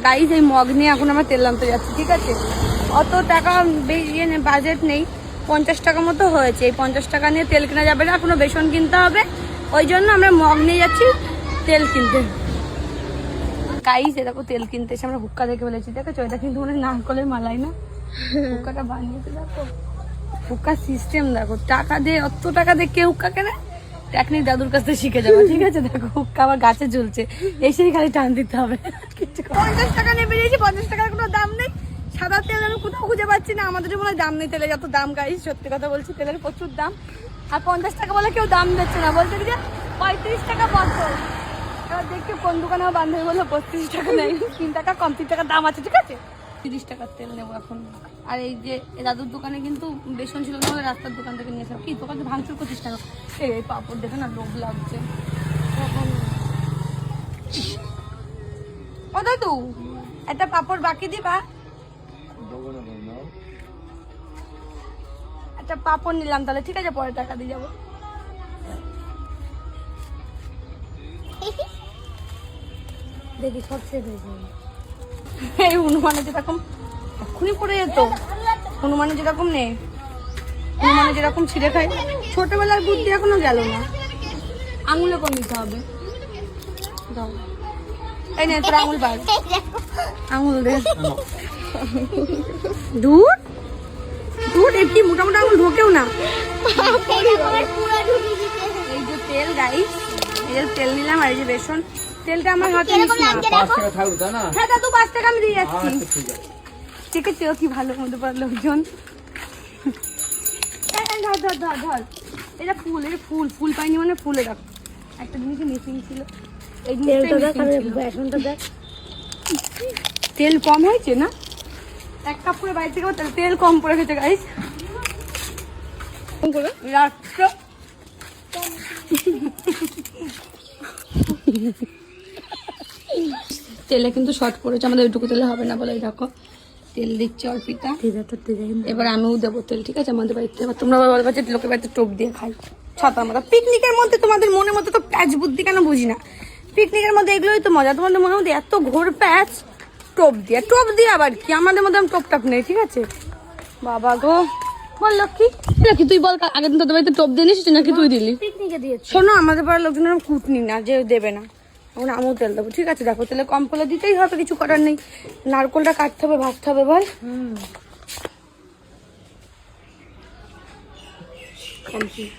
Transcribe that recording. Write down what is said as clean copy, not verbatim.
Guys এই mug নিয়ে এখন আমরা তেল আনতে যাচ্ছি, ঠিক আছে? অত টাকা বাজেট নেই, 50 টাকা মতো হয়েছে। এই 50 টাকা নিয়ে তেল কেনা যাবে না, কোনো বেসন কিনতে হবে। ওই জন্য আমরা মগ নিয়ে যাচ্ছি তেল কিনতে। গাইস দেখো তেল কিনতে এসে আমরা হুক্কা দেখে ফেলেছি, দেখেছো? এটা কিন্তু মানে নারকলের মালাই না, হুক্কাটা বানিয়েছে দেখো। হুক্কা সিস্টেম দেখো, টাকা দিয়ে অত টাকা দিয়ে কে হুক্কা কেনে? টেকনিক দাদুর কাছ থেকে শিখে যাবো, ঠিক আছে? দেখো হুক্কা আবার গাছে ঝুলছে, এসেই খালি টান দিতে হবে। 50 টাকা নিয়ে বেরিয়েছি, 50 টাকার কোনো দাম নেই। সাদা তেল আমি কোথাও খুঁজে পাচ্ছি না। আমাদের মনে হয় দাম নেই তেলের, যত দাম গাইস, সত্যি কথা বলছি, তেলের প্রচুর দাম। আর 50 টাকা বলে কেউ দাম দিচ্ছে না, বলছে যে 35 টাকা বছর। এবার দেখি কোন দোকানে আমার বান্ধবী বললো 35 টাকা নেই, 3 টাকা কম, 3 টাকার দাম আছে, ঠিক আছে? 30 টাকার তেল নেবো এখন। আর এই যে দাদুর দোকানে কিন্তু বেসন ছিল না বলে রাস্তার দোকান থেকে নিয়ে এসব। কি দোকানে ভাঙচুর করছিস কেন? এই পাপড় দেখে না লোভ লাগছে। ও দাদু একটা পাপড় বাকি দিবা? একটা পাপড় নিলাম তাহলে, ঠিক আছে? পরে টাকা দিয়ে যাবো। দেখি সব শেষ হয়ে যাবে। এই হনুমানে যেরকম এক্ষুনি পড়ে যেত, হনুমানে যেরকম নেই, হনুমানে যেরকম ছিঁড়ে খায়। ছোটবেলার বুদ্ধি এখনো গেল না, আঙুলে করে নিতে হবে। এই নে তোর আঙুল বার, আঙুল দে। দূর দূর একটি মোটা মোটা আঙুল ঢোকেও না। এই যে তেল গাইস, এই যে তেল নিলাম, আর এই যে বেসন। তেলটা আমার হাতে নিস না। 5 টাকা থাকবে তাই না? হ্যাঁ দাদু 5 টাকা আমি দিয়ে যাচ্ছি। আচ্ছা ঠিক আছে। ঠিক আছে, ও কি ভালো মতো পারে লোকজন। ধর ধর ধর ধর, এটা ফুল, এটা ফুল, ফুল পাইনি মানে ফুলে রাখ। একটা জিনিসই মিসিং ছিল, এই জিনিসটা বেসনটা দেখ। তেল কম হয়েছে না? 1 কাপ করে বাইরে থেকে তেল কম পড়ে গেছে গাইস। রাখছো তেলে কিন্তু শর্ট পড়েছে আমাদের, ওইটুকু তেলে হবে না বলে। দেখো তেল দিচ্ছে অর্পিতা, এবার আমিও দেবো তেল, ঠিক আছে? আমাদের বাড়িতে এবার তোমরা বলবা যে লোকের বাড়িতে টোপ দিয়ে খাই, ছাতা মাথা। পিকনিকের মধ্যে তোমাদের মনের মধ্যে তো প্যাচ বুদ্ধি কেন বুঝি না। পিকনিকের মধ্যে এগুলোই তো মজা, তোমাদের মনের মধ্যে এত ঘোর প্যাচ। টোপ দিয়ে আবার কি? আমাদের মধ্যে টোপ টাপ নেই, ঠিক আছে? বাবা গো, বল লক্ষ্মী, লক্ষ্মী তুই বল, আগের দিন তোদের বাড়িতে টোপ দিয়ে নিস নাকি তুই দিলি? পিকনিকে দিয়েছি। শোনো, আমাদের পাড়ার লোকজন কুটনি না, যে দেবে না, এখন আমিও তেল দেবো, ঠিক আছে? দেখো তেলে কম করে দিতেই হবে, কিছু করার নেই। নারকলটা কাটতে হবে, ভাজতে হবে, বল। কমপ্লিট।